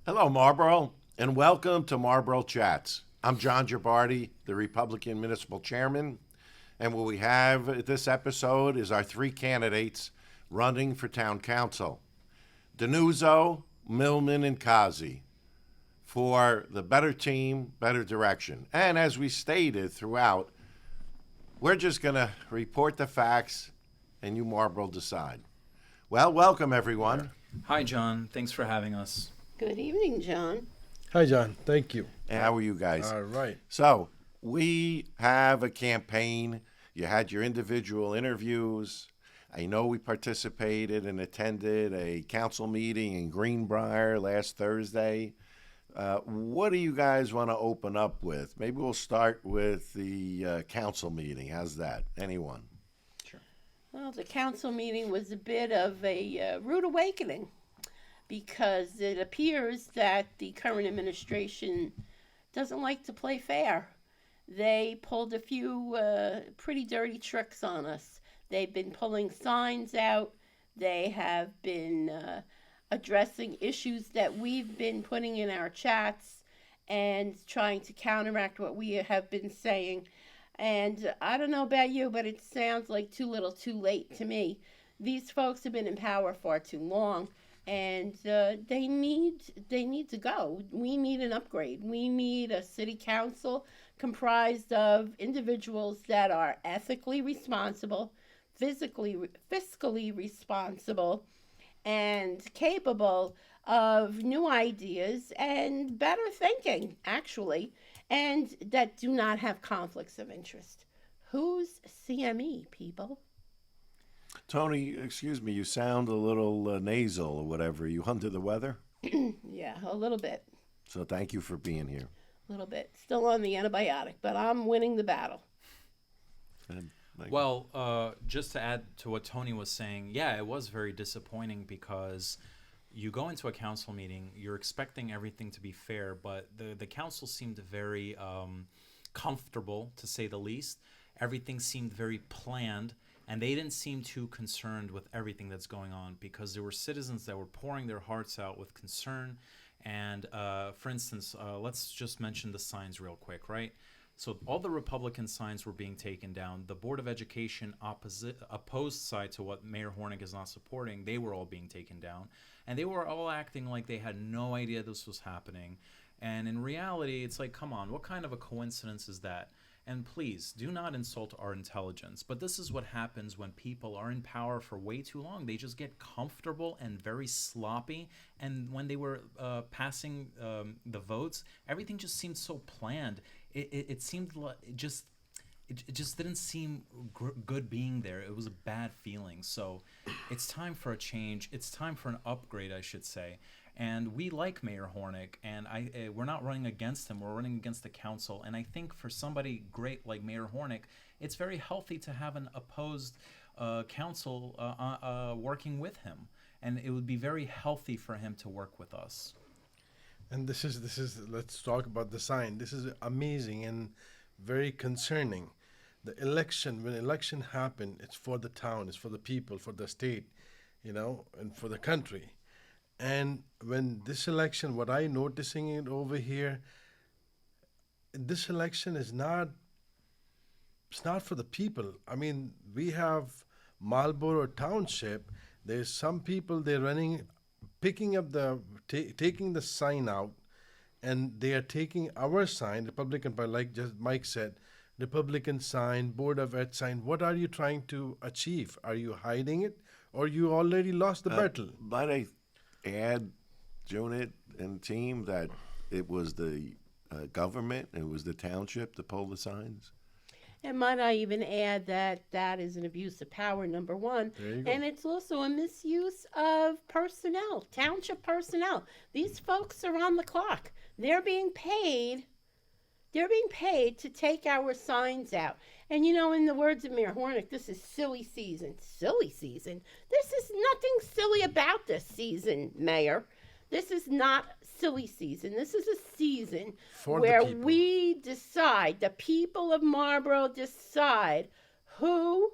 Hello, Marlboro, and welcome to Marlboro Chats. I'm John Gibardi, the Republican Municipal Chairman, and what we have this episode is our three candidates running for Town Council: DiNuzzo, Milman, and Qazi, for the better team, better direction. And as we stated throughout, we're just going to report the facts, and you, Marlboro, decide. Well, welcome, everyone. Hi, John. Thanks for having us. Good evening, John. Hi, John. Thank you. And how are you guys? All right. So, we have a campaign. You had your individual interviews. I know we participated and attended a council meeting in Greenbrier last Thursday. What do you guys want to open up with? Maybe we'll start with the council meeting. How's that? Anyone? Well, the council meeting was a bit of a rude awakening because it appears that the current administration doesn't like to play fair. They pulled a few pretty dirty tricks on us. They've been pulling signs out. They have been addressing issues that we've been putting in our chats and trying to counteract what we have been saying. And I don't know about you, but it sounds like too little too late to me. These folks have been in power far too long, and they need to go. We need an upgrade. We need a city council comprised of individuals that are ethically responsible, fiscally responsible, and capable of new ideas and better thinking, actually, and that do not have conflicts of interest. Who's CME, people? Tony, excuse me, you sound a little nasal or whatever. You under the weather? Yeah, a little bit. So thank you for being here. A little bit. Still on the antibiotic, but I'm winning the battle. Well, just to add to what Tony was saying, yeah, it was very disappointing because you go into a council meeting, you're expecting everything to be fair, but the council seemed very comfortable, to say the least. Everything seemed very planned, and they didn't seem too concerned with everything that's going on because there were citizens that were pouring their hearts out with concern. And for instance, let's just mention the signs real quick, right? So all the Republican signs were being taken down. The Board of Education opposed side to what Mayor Hornick is not supporting, they were all being taken down. And they were all acting like they had no idea this was happening. And in reality, it's like, come on, what kind of a coincidence is that? And please, do not insult our intelligence. But this is what happens when people are in power for way too long. They just get comfortable and very sloppy. And when they were passing the votes, everything just seemed so planned. It seemed like it just didn't seem good being there. It was a bad feeling. So it's time for a change. It's time for an upgrade, I should say. And we like Mayor Hornick, and we're not running against him. We're running against the council. And I think for somebody great like Mayor Hornick, it's very healthy to have an opposed council working with him. And it would be very healthy for him to work with us. And this is let's talk about the sign. This is amazing and very concerning. The election, when election happened, it's for the town, it's for the people, for the state, and for the country. And when this election, what I noticing it over here, this election is not, it's not for the people. I mean, we have Marlboro Township. There's some people, they're running, picking up taking the sign out, and they are taking our sign, Republican Party, like just Mike said, Republican sign, Board of Ed sign. What are you trying to achieve? Are you hiding it, or you already lost the battle? Might I add, Junit and team, that it was the government, it was the township to pull the signs? And might I even add that that is an abuse of power, number one. There you go. And it's also a misuse of personnel, township personnel. These folks are on the clock. They're being paid to take our signs out. And in the words of Mayor Hornick, this is silly season. Silly season? This is nothing silly about this season, Mayor. This is not silly season. This is a season where we decide, the people of Marlboro decide who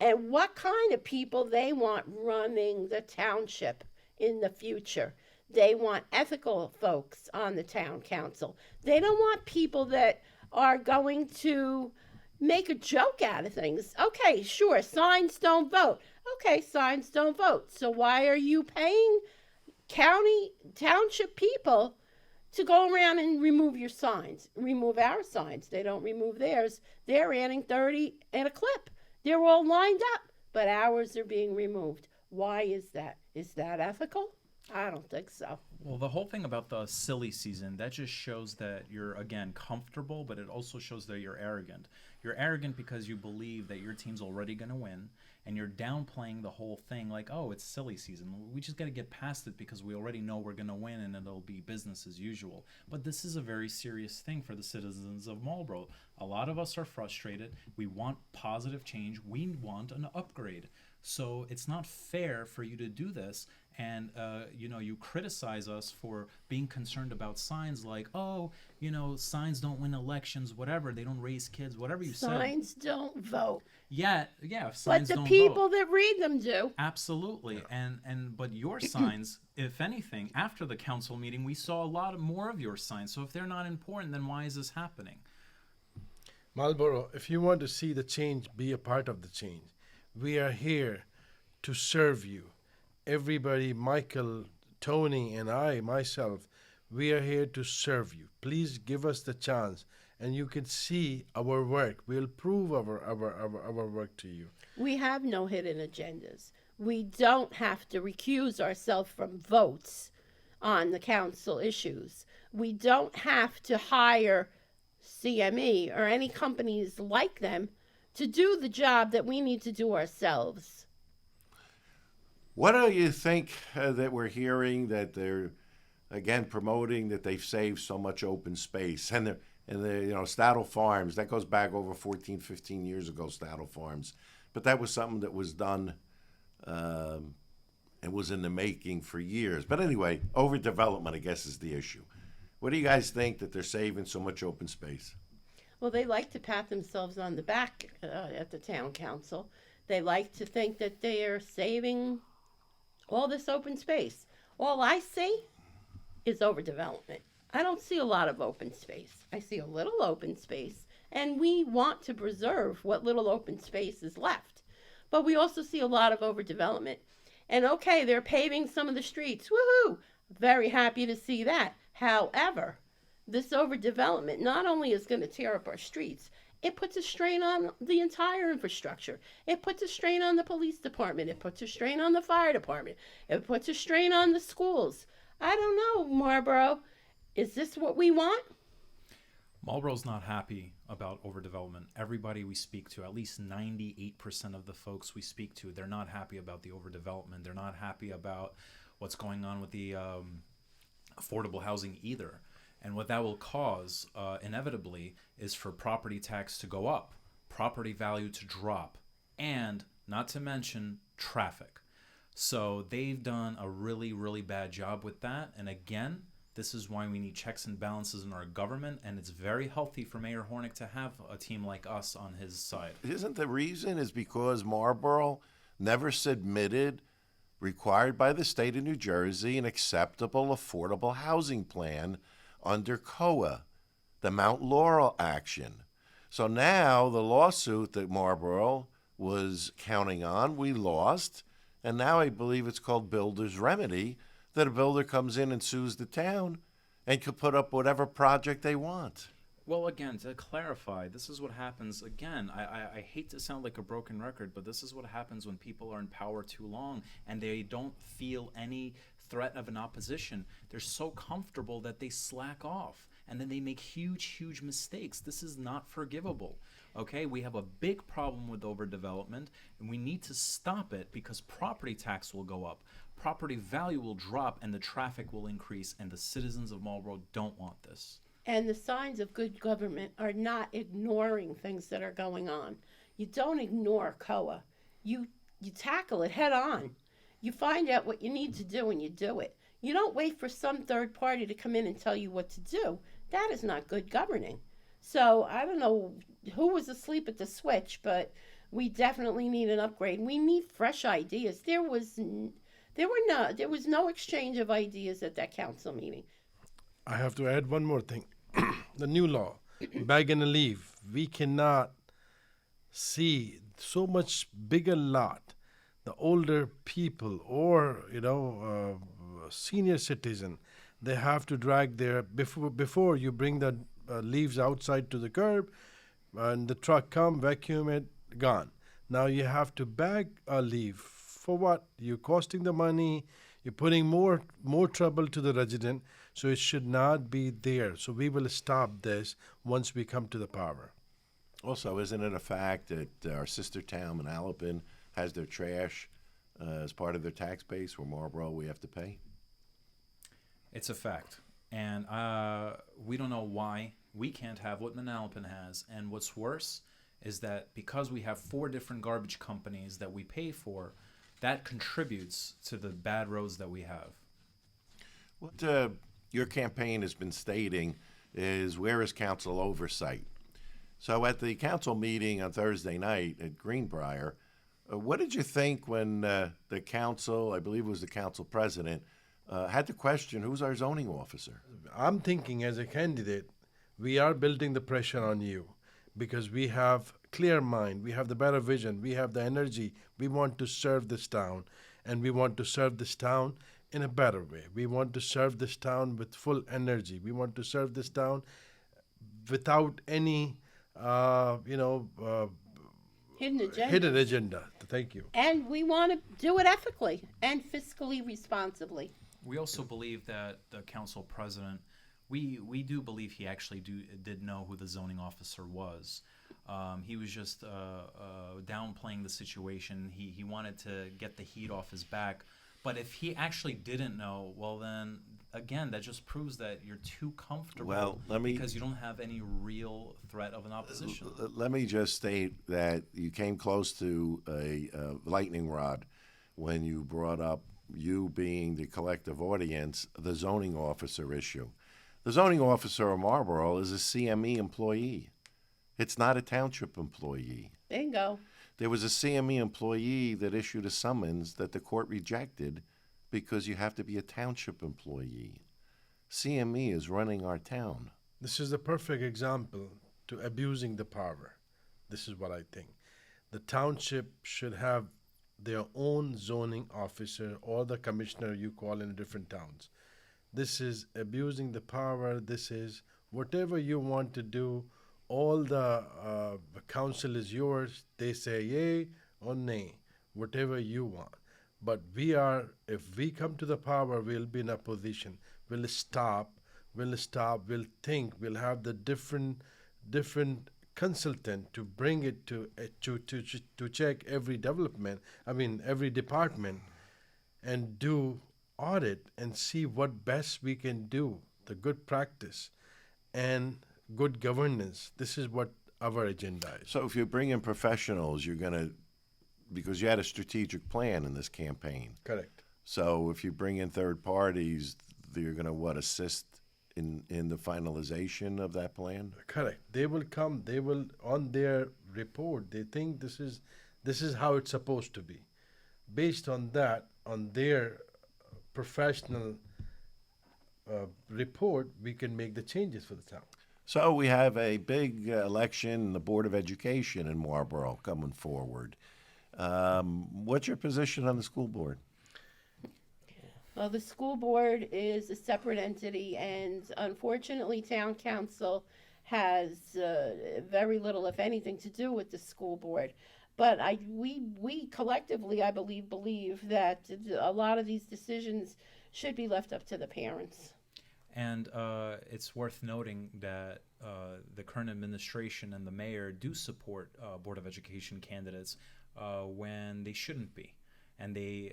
and what kind of people they want running the township in the future. They want ethical folks on the town council. They don't want people that are going to make a joke out of things. Okay, sure, signs don't vote. Okay, signs don't vote. So why are you paying township people to go around and remove your signs? Remove our signs. They don't remove theirs. They're adding 30 in a clip. They're all lined up, but ours are being removed. Why is that? Is that ethical? I don't think so. Well, the whole thing about the silly season, that just shows that you're, again, comfortable, but it also shows that you're arrogant. You're arrogant because you believe that your team's already going to win, and you're downplaying the whole thing like, oh, it's silly season. We just got to get past it because we already know we're going to win and it'll be business as usual. But this is a very serious thing for the citizens of Marlboro. A lot of us are frustrated. We want positive change. We want an upgrade. So it's not fair for you to do this. And, you criticize us for being concerned about signs like, oh, signs don't win elections, whatever. They don't raise kids, whatever you said. Signs don't vote. Yeah, But signs the don't people vote. that read them do. Absolutely. But your signs, if anything, after the council meeting, we saw a lot more of your signs. So if they're not important, then why is this happening? Marlboro, if you want to see the change, be a part of the change. We are here to serve you. Everybody, Michael, Tony, and I, myself, we are here to serve you. Please give us the chance, and you can see our work. We'll prove our work to you. We have no hidden agendas. We don't have to recuse ourselves from votes on the council issues. We don't have to hire CME or any companies like them to do the job that we need to do ourselves. What do you think that we're hearing that they're again promoting that they've saved so much open space and the Stadel Farms, that goes back over 14, 15 years ago, Stadel Farms, but that was something that was done. It was in the making for years. But anyway, overdevelopment, I guess, is the issue. What do you guys think that they're saving so much open space? Well, they like to pat themselves on the back at the town council. They like to think that they are saving all this open space. All I see is overdevelopment. I don't see a lot of open space. I see a little open space, and we want to preserve what little open space is left. But we also see a lot of overdevelopment. And okay, they're paving some of the streets. Woohoo! Very happy to see that. However, this overdevelopment not only is going to tear up our streets, it puts a strain on the entire infrastructure. It puts a strain on the police department. It puts a strain on the fire department. It puts a strain on the schools. I don't know, Marlboro. Is this what we want? Marlboro's not happy about overdevelopment. Everybody we speak to, at least 98% of the folks we speak to, they're not happy about the overdevelopment. They're not happy about what's going on with the affordable housing either. And what that will cause, inevitably, is for property tax to go up, property value to drop, and, not to mention, traffic. So they've done a really, really bad job with that. And again, this is why we need checks and balances in our government, and it's very healthy for Mayor Hornick to have a team like us on his side. Isn't the reason is because Marlboro never submitted, required by the state of New Jersey, an acceptable affordable housing plan under COA, the Mount Laurel action. So now the lawsuit that Marlboro was counting on, we lost, and now I believe it's called builder's remedy, that a builder comes in and sues the town and could put up whatever project they want. Well, again, to clarify, this is what happens. Again, I hate to sound like a broken record, but this is what happens when people are in power too long and they don't feel any threat of an opposition. They're so comfortable that they slack off and then they make huge, huge mistakes. This is not forgivable. Okay, we have a big problem with overdevelopment and we need to stop it because property tax will go up, property value will drop, and the traffic will increase, and the citizens of Marlboro don't want this. And the signs of good government are not ignoring things that are going on. You don't ignore COA. You tackle it head on. You find out what you need to do and you do it. You don't wait for some third party to come in and tell you what to do. That is not good governing. So I don't know who was asleep at the switch, but we definitely need an upgrade. We need fresh ideas. There There was no exchange of ideas at that council meeting. I have to add one more thing. The new law, bag and leave. We cannot see so much bigger lot. The older people or senior citizen, they have to drag their before you bring the leaves outside to the curb, and the truck come vacuum it gone. Now you have to bag a leaf for what? You're costing the money. You're putting more trouble to the resident. So it should not be there. So we will stop this once we come to the power. Also, isn't it a fact that our sister town, Manalapan, has their trash as part of their tax base, where Marlboro we have to pay? It's a fact. And we don't know why we can't have what Manalapan has. And what's worse is that because we have 4 different garbage companies that we pay for, that contributes to the bad roads that we have. What your campaign has been stating is, where is council oversight? So at the council meeting on Thursday night at Greenbrier, what did you think when the council, I believe it was the council president, had to question who's our zoning officer? I'm thinking as a candidate, we are building the pressure on you because we have clear mind, we have the better vision, we have the energy. We want to serve this town, and we want to serve this town in a better way. We want to serve this town with full energy. We want to serve this town without any, hidden agenda. Thank you. And we want to do it ethically and fiscally responsibly. We also believe that the council president, we do believe he actually did know who the zoning officer was. He was just downplaying the situation. He wanted to get the heat off his back. But if he actually didn't know, well then, again, that just proves that you're too comfortable because you don't have any real threat of an opposition. Let me just state that you came close to a lightning rod when you brought up, you being the collective audience, the zoning officer issue. The zoning officer of Marlboro is a CME employee. It's not a township employee. Bingo. There was a CME employee that issued a summons that the court rejected because you have to be a township employee. CME is running our town. This is the perfect example to abusing the power. This is what I think. The township should have their own zoning officer or the commissioner you call in different towns. This is abusing the power. This is whatever you want to do. All the council is yours. They say yay or nay, whatever you want. But if we come to the power, we'll be in a position. We'll stop, we'll think, we'll have the different consultant to bring it to check every development, every department, and do audit and see what best we can do, the good practice, and good governance. This is what our agenda is. So if you bring in professionals, you're going to, because you had a strategic plan in this campaign. Correct. So if you bring in third parties, you're going to assist in the finalization of that plan? Correct. They will come, they will, on their report, they think this is how it's supposed to be. Based on that, on their professional report, we can make the changes for the town. So we have a big election in the Board of Education in Marlboro coming forward. What's your position on the school board? Well, the school board is a separate entity, and unfortunately, town council has very little, if anything, to do with the school board. But we collectively, I believe that a lot of these decisions should be left up to the parents. And it's worth noting that the current administration and the mayor do support Board of Education candidates when they shouldn't be. And they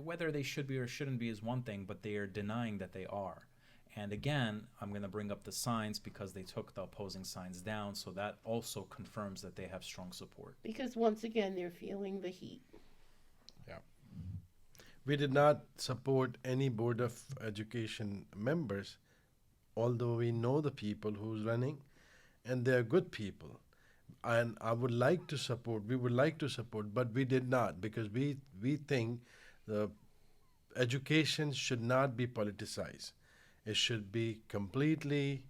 whether they should be or shouldn't be is one thing, but they are denying that they are. And again, I'm going to bring up the signs because they took the opposing signs down, so that also confirms that they have strong support. Because once again, they're feeling the heat. Yeah. We did not support any Board of Education members, although we know the people who's running, and they're good people. And we would like to support, but we did not, because we think the education should not be politicized. It should be completely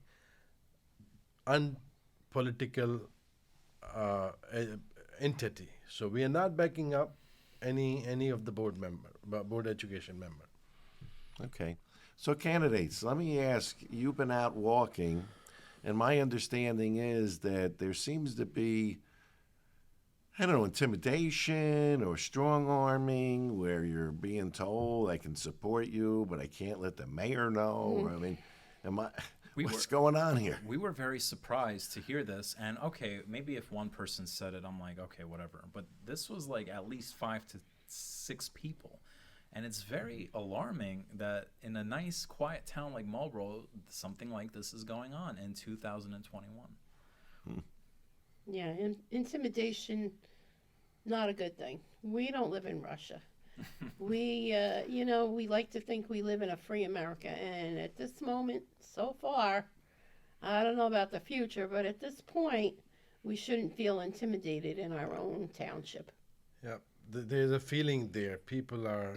unpolitical entity. So we are not backing up any of the board education member. Okay. So, candidates, let me ask, you've been out walking, and my understanding is that there seems to be, I don't know, intimidation or strong arming where you're being told I can support you, but I can't let the mayor know. I mean, what's going on here? We were very surprised to hear this, and okay, maybe if one person said it, I'm like, okay, whatever. But this was like at least 5 to 6 people, and it's very alarming that in a nice, quiet town like Marlboro, something like this is going on in 2021. Yeah, intimidation, not a good thing. We don't live in Russia. We like to think we live in a free America, and at this moment, so far, I don't know about the future, but at this point, we shouldn't feel intimidated in our own township. Yeah, there's a feeling there. People are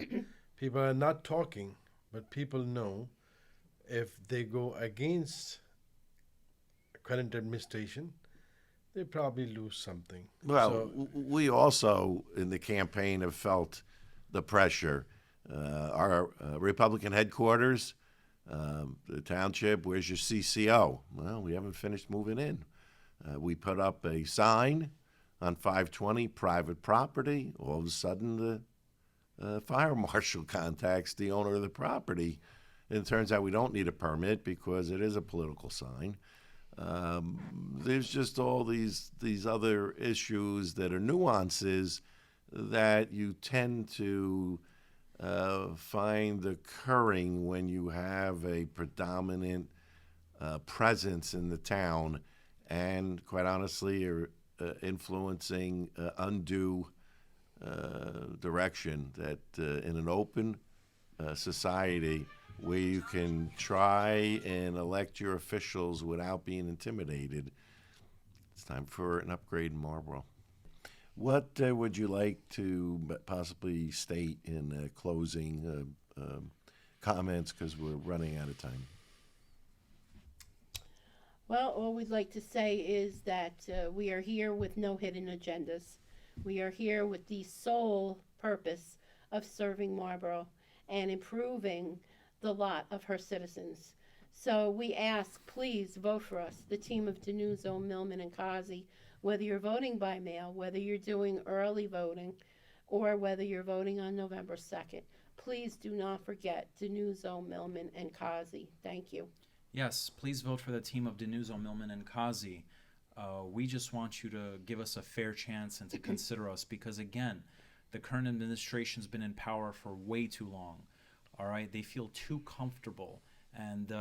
not talking, but people know if they go against current administration, they probably lose something. Well, So, we also in the campaign have felt the pressure. Our Republican headquarters, the township, where's your CCO? Well, we haven't finished moving in. We put up a sign on 520, private property. All of a sudden, the fire marshal contacts the owner of the property. And it turns out we don't need a permit because it is a political sign. There's just all these other issues that are nuances that you tend to find occurring when you have a predominant presence in the town and, quite honestly, are influencing undue direction that in an open society where you can try and elect your officials without being intimidated, it's time for an upgrade in Marlboro. What would you like to possibly state in closing comments, because we're running out of time? Well, all we'd like to say is that we are here with no hidden agendas. We are here with the sole purpose of serving Marlboro and improving the lot of her citizens. So we ask, please vote for us, the team of DiNuzzo, Milman, and Qazi, whether you're voting by mail, whether you're doing early voting, or whether you're voting on November 2nd. Please do not forget DiNuzzo, Milman, and Qazi. Thank you. Yes, please vote for the team of DiNuzzo, Milman, and Qazi. We just want you to give us a fair chance and to consider us because, again, the current administration's been in power for way too long. All right, they feel too comfortable, and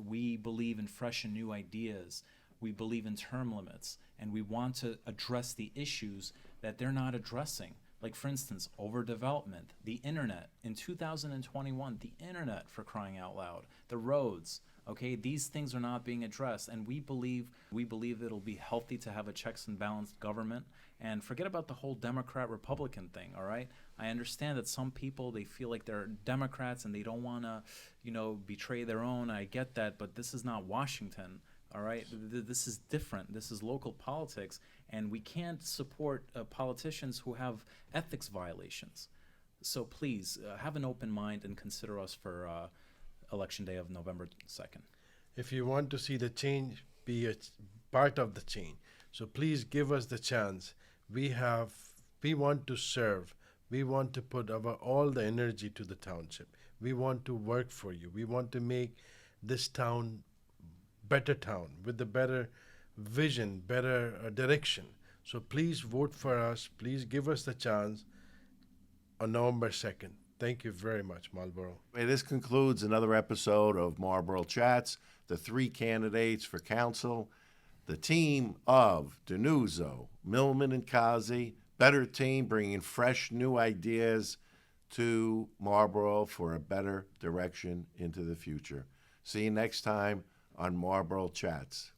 we believe in fresh and new ideas. We believe in term limits, and we want to address the issues that they're not addressing. Like, for instance, overdevelopment, the internet. In 2021, the internet, for crying out loud, the roads. Okay, these things are not being addressed, and we believe it'll be healthy to have a checks and balanced government. And forget about the whole Democrat-Republican thing. All right, I understand that some people, they feel like they're Democrats and they don't want to, betray their own. I get that, but this is not Washington. All right, this is different. This is local politics, and we can't support politicians who have ethics violations. So please have an open mind and consider us for Election Day of November 2nd. if you want to see the change, be a part of the change. So please give us the chance. We want to serve. We want to put all the energy to the township. We want to work for you. We want to make this town better town with a better vision, better direction. So please vote for us. Please give us the chance on November 2nd. Thank you very much, Marlboro. This concludes another episode of Marlboro Chats. The 3 candidates for council, the team of DiNuzzo, Milman, and Qazi. Better team, bringing fresh new ideas to Marlboro for a better direction into the future. See you next time on Marlboro Chats.